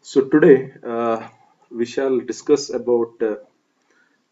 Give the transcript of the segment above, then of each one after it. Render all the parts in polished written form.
So today we shall discuss about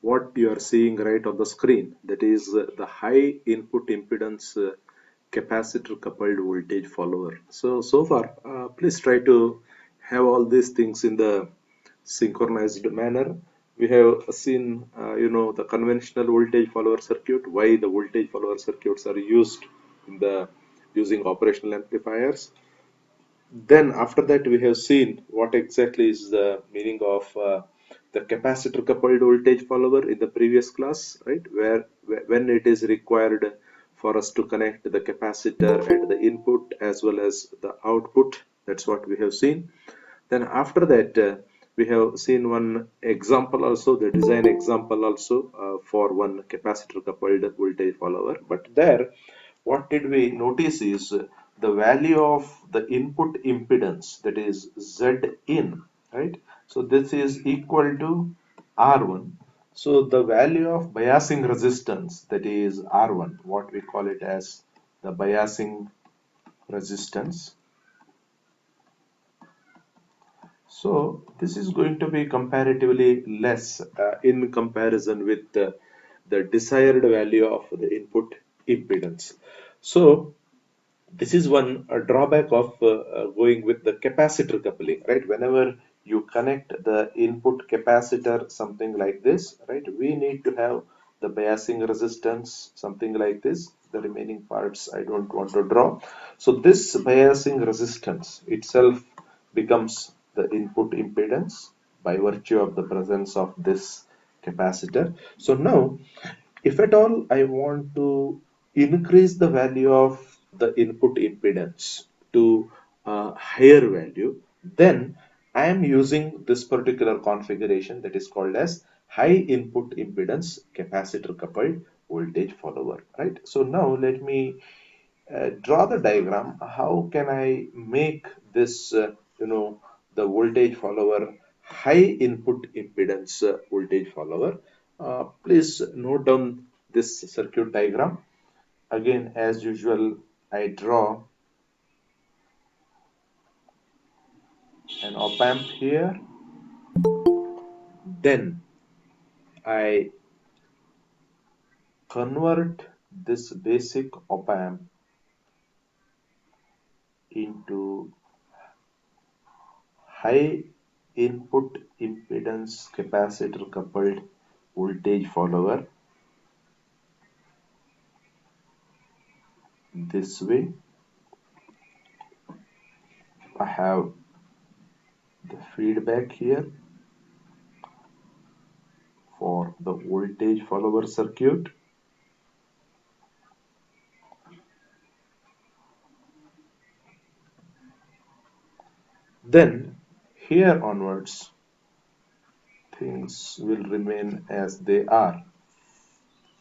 what you are seeing right on the screen. That is the high input impedance capacitor coupled voltage follower. So far, please try to have all these things in the synchronized manner. We have seen, the conventional voltage follower circuit. Why the voltage follower circuits are used in the using operational amplifiers. Then after that we have seen what exactly is the meaning of the capacitor coupled voltage follower in the previous class, right? When it is required for us to connect the capacitor at the input as well as the output. That's what we have seen. Then after that we have seen one example also, the design example also for one capacitor coupled voltage follower. But there, what did we notice is the value of the input impedance, that is Z in, right? So this is equal to R1. So the value of biasing resistance, that is R1, what we call it as the biasing resistance. So this is going to be comparatively less in comparison with the desired value of the input impedance. So this is one drawback of going with the capacitor coupling, right? Whenever you connect the input capacitor, something like this, right? We need to have the biasing resistance, something like this. The remaining parts I don't want to draw. So this biasing resistance itself becomes the input impedance by virtue of the presence of this capacitor. So now, if at all I want to increase the value of the input impedance to a higher value, then I am using this particular configuration that is called as high input impedance capacitor coupled voltage follower, right? So now let me draw the diagram. How can I make this, the voltage follower high input impedance voltage follower? Please note down this circuit diagram. Again, as usual, I draw an op-amp here. Then I convert this basic op-amp into high input impedance capacitor coupled voltage follower this way. I have the feedback here for the voltage follower circuit. Then here onwards things will remain as they are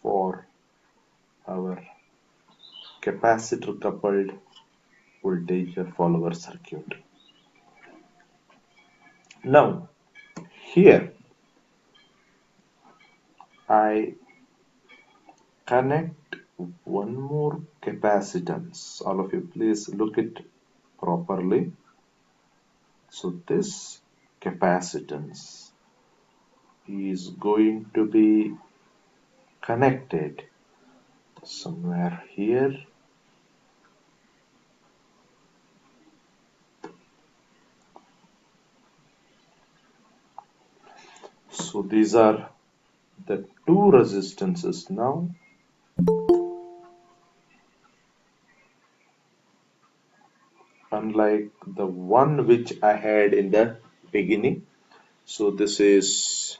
for our capacitor coupled voltage follower circuit. Now here I connect one more capacitance. All of you please look it properly. So this capacitance is going to be connected somewhere here. So these are the two resistances now. Unlike the one which I had in the beginning. So this is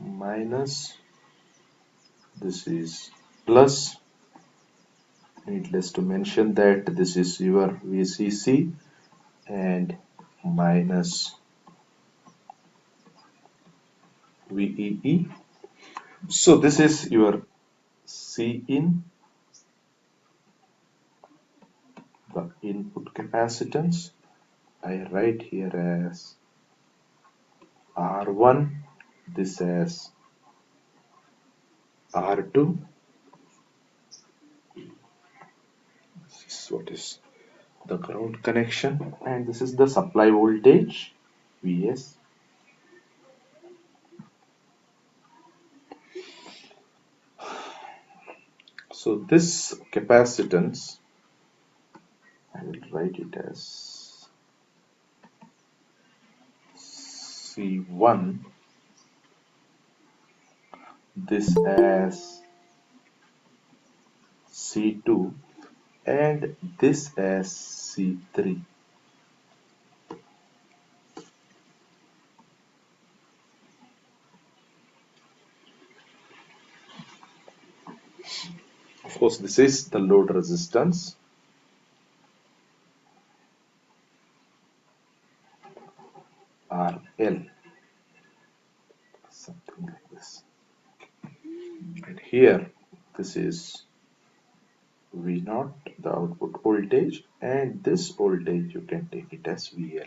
minus, this is plus. Needless to mention that this is your VCC and minus VEE. So this is your C in, the input capacitance. I write here as R1, this as R2. This is what is the ground connection, and this is the supply voltage. Vs. So this capacitance, I will write it as C1, this as C2, and this as C3. Of course, this is the load resistance, RL, something like this. And here, this is V0, the output voltage, and this voltage you can take it as VL.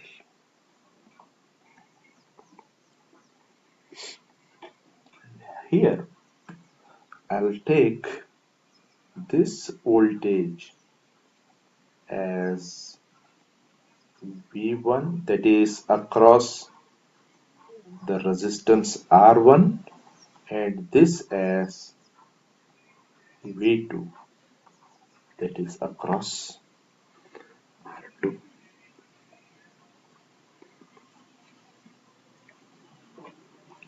Here, I'll take this voltage as V1, that is across the resistance R1, and this as V2, that is across R2.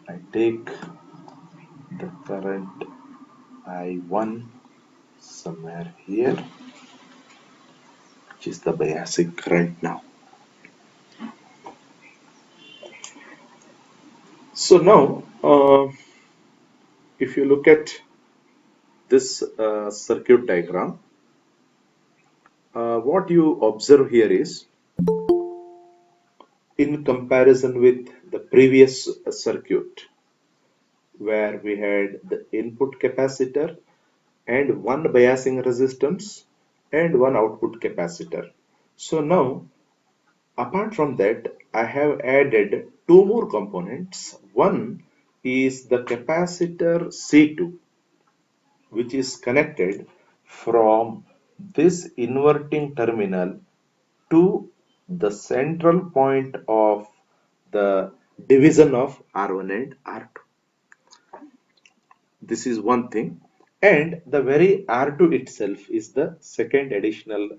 I take the current I1 somewhere here, which is the biasing current now. So now, if you look at this circuit diagram, what you observe here is, in comparison with the previous circuit, where we had the input capacitor and one biasing resistance and one output capacitor. So now, apart from that, I have added two more components. One is the capacitor C2, which is connected from this inverting terminal to the central point of the division of R1 and R2. This is one thing, and the very R2 itself is the second additional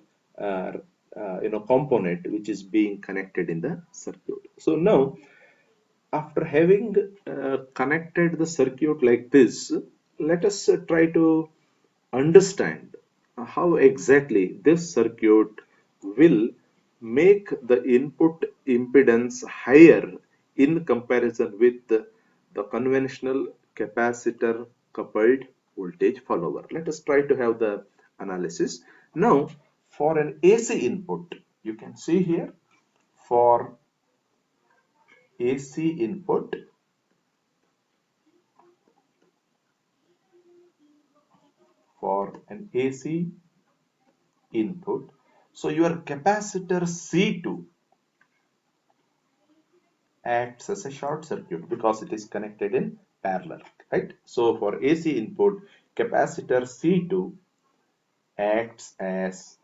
component which is being connected in the circuit. So now, after having connected the circuit like this, let us try to understand how exactly this circuit will make the input impedance higher in comparison with the conventional capacitor coupled voltage follower. Let us try to have the analysis. Now, for an AC input, you can see here, for AC input, for an AC input, so your capacitor C2 acts as a short circuit because it is connected in parallel, right? So for AC input, capacitor C2 acts as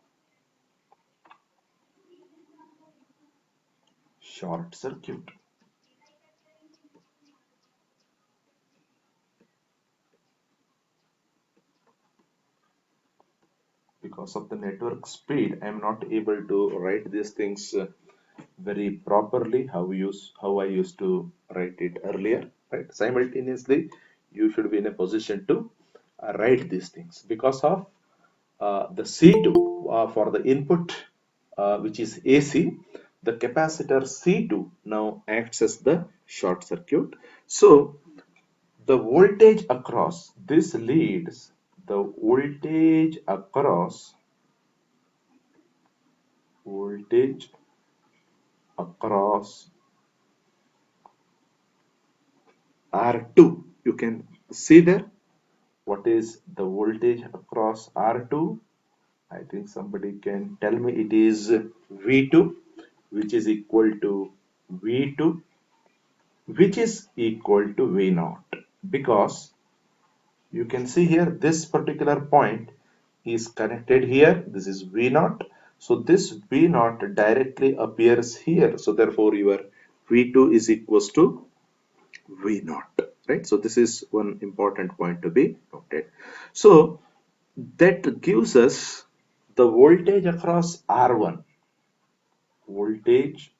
short circuit. Because of the network speed, I am not able to write these things very properly how I used to write it earlier, right? Simultaneously, you should be in a position to write these things. Because of the C2 for the input, which is AC, the capacitor C2 now acts as the short circuit. So the voltage across this leads, the voltage across R2. You can see there what is the voltage across R2. I think somebody can tell me. It is V2, which is equal to V2, which is equal to V0, because you can see here this particular point is connected here. This is V0. So this V0 directly appears here. So therefore your V2 is equals to V naught, right? So this is one important point to be noted. So that gives us the voltage across R1, voltage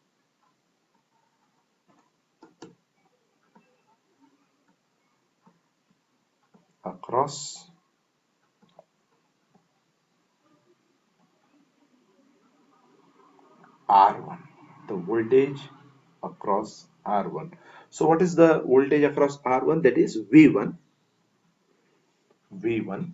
across R1, the voltage across R1. So what is the voltage across R1? That is V1. V1,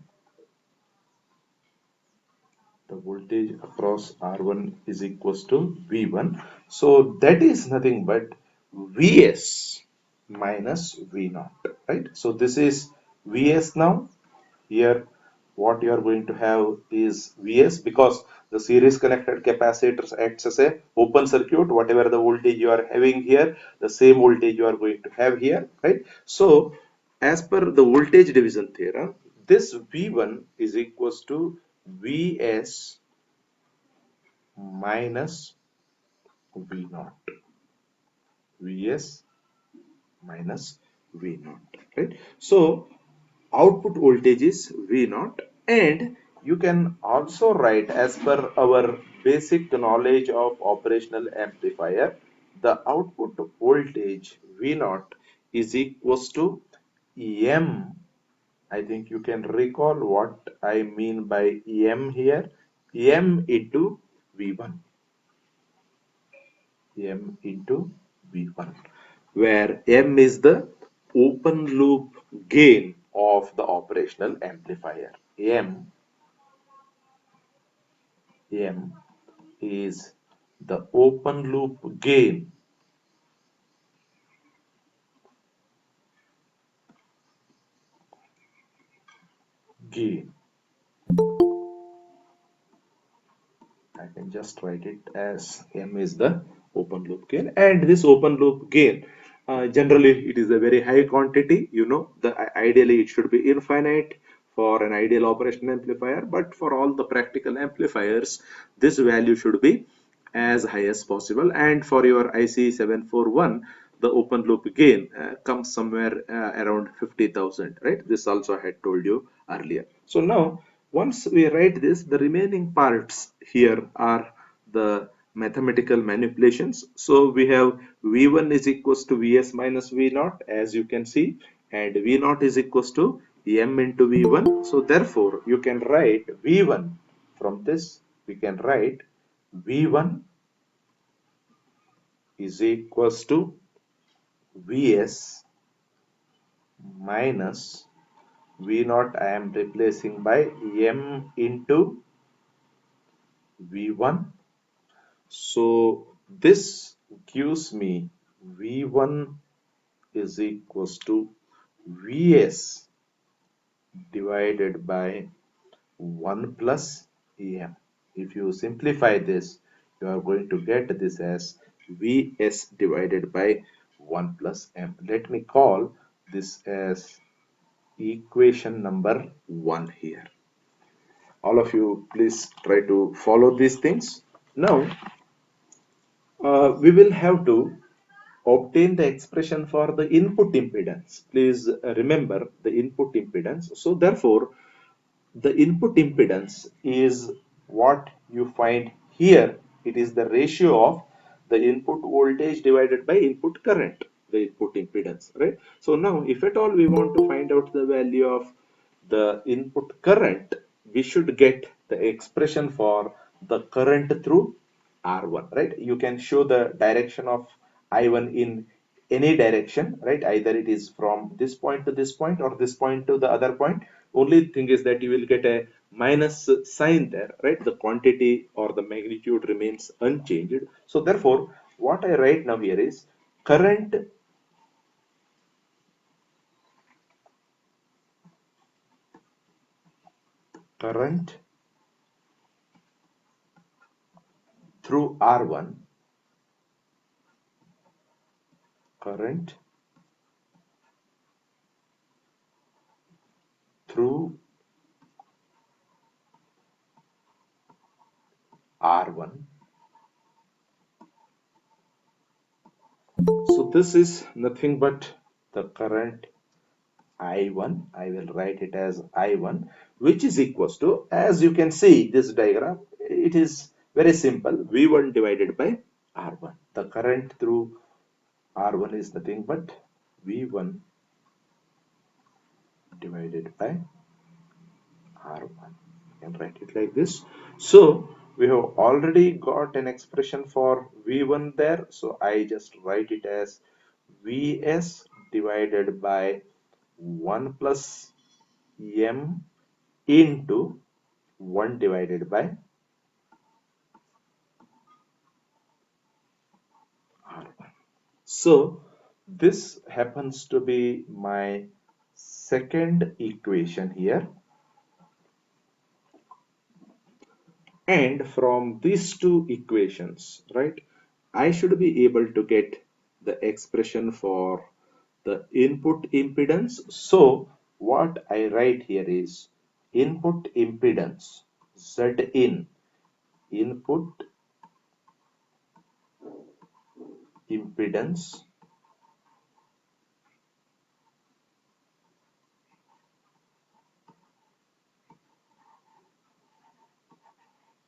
the voltage across R1 is equals to V1. So that is nothing but Vs minus V naught, right? So this is Vs now. Here what you are going to have is Vs, because the series connected capacitors acts as a open circuit. Whatever the voltage you are having here, the same voltage you are going to have here, right? So as per the voltage division theorem, this V1 is equals to Vs minus V naught. Vs minus V naught, right? So output voltage is V naught, and you can also write, as per our basic knowledge of operational amplifier, the output voltage V naught is equals to M. I think you can recall what I mean by M here. M into V1. M into V1, where M is the open loop gain of the operational amplifier. M is the open loop gain. I can just write it as M is the open loop gain, and this open loop gain, generally it is a very high quantity. You know, ideally it should be infinite for an ideal operation amplifier, but for all the practical amplifiers, this value should be as high as possible. And for your IC741, the open loop gain comes somewhere around 50,000, right? This also I had told you earlier. So now once we write this, the remaining parts here are the mathematical manipulations. So we have V1 is equals to Vs minus V naught, as you can see, and V naught is equals to M into V1. So therefore you can write V1, from this we can write V1 is equals to Vs minus V naught. I am replacing by M into V1. So this gives me V1 is equals to Vs divided by 1 plus M. If you simplify this, you are going to get this as Vs divided by 1 plus M. Let me call this as equation number 1 here. All of you, please try to follow these things. Now, we will have to obtain the expression for the input impedance. Please remember the input impedance. So therefore, the input impedance is what you find here. It is the ratio of the input voltage divided by input current, the input impedance, right? So now if at all we want to find out the value of the input current, we should get the expression for the current through R1, right? You can show the direction of I1 in any direction, right? Either it is from this point to this point or this point to the other point. Only thing is that you will get a minus sign there, right? The quantity or the magnitude remains unchanged. So therefore, what I write now here is current current through R1, current through R1 this is nothing but the current I1. I will write it as I1, which is equals to, as you can see this diagram, it is very simple, V1 divided by R1. The current through R1 is nothing but V1 divided by R1. You can write it like this. So we have already got an expression for V1 there. So I just write it as Vs divided by 1 plus M into 1 divided by R1. So this happens to be my second equation here. And from these two equations, right, I should be able to get the expression for the input impedance. So what I write here is input impedance Zin, input impedance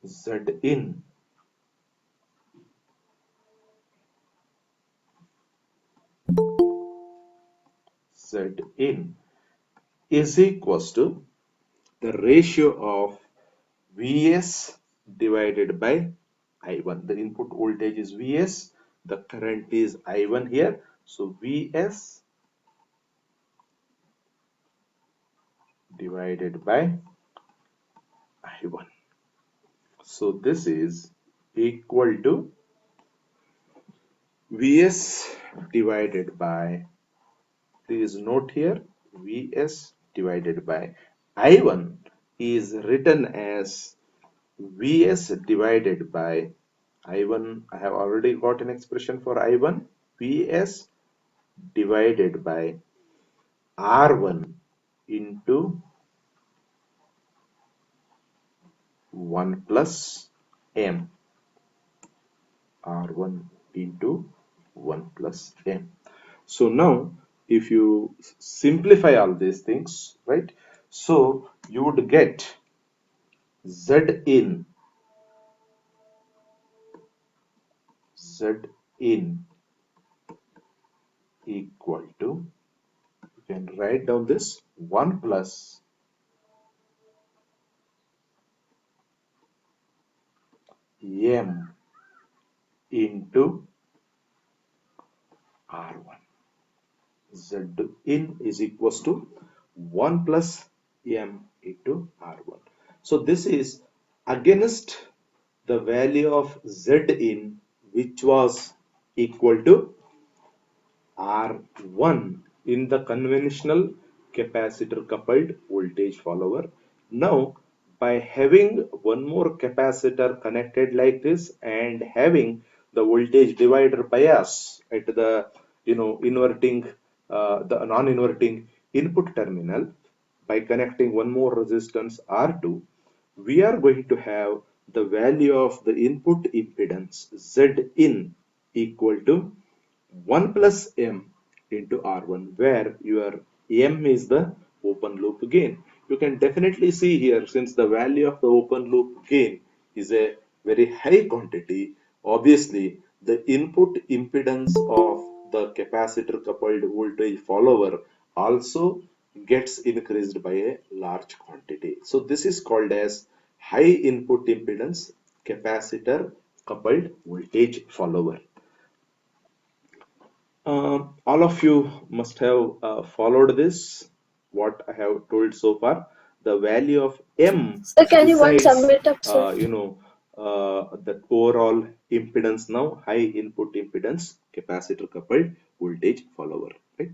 Zin Zin is equals to the ratio of Vs divided by I1. The input voltage is Vs, the current is I1 here. So Vs divided by I1. So this is equal to Vs divided by, please note here, Vs divided by I1 is written as Vs divided by I1. I have already got an expression for I1. Vs divided by R1 into 1 plus M. R1 into 1 plus M. So now if you simplify all these things, right, so you would get Zin equal to, you can write down this 1 plus M into R1. Zin is equals to 1 plus M into R1. So this is against the value of Zin, which was equal to R1 in the conventional capacitor coupled voltage follower. Now, by having one more capacitor connected like this and having the voltage divider bias at the inverting the non-inverting input terminal, by connecting one more resistance R2, we are going to have the value of the input impedance Zin equal to 1 plus M into R1, where your M is the open loop gain. You can definitely see here, since the value of the open loop gain is a very high quantity, obviously the input impedance of the capacitor coupled voltage follower also gets increased by a large quantity. So this is called as high input impedance capacitor coupled voltage follower. All of you must have followed this, what I have told so far. The value of M Sir, can you once decides, submit up, sir? the overall impedance now, high input impedance, capacitor coupled voltage follower. Right?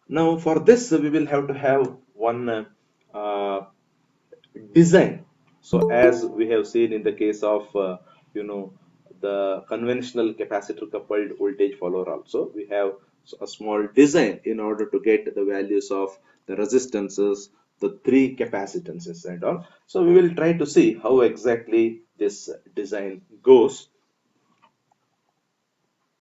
Now, for this, we will have to have one design. So as we have seen in the case of you know the conventional capacitor coupled voltage follower, also we have a small design in order to get the values of the resistances, the three capacitances and all. So we will try to see how exactly this design goes.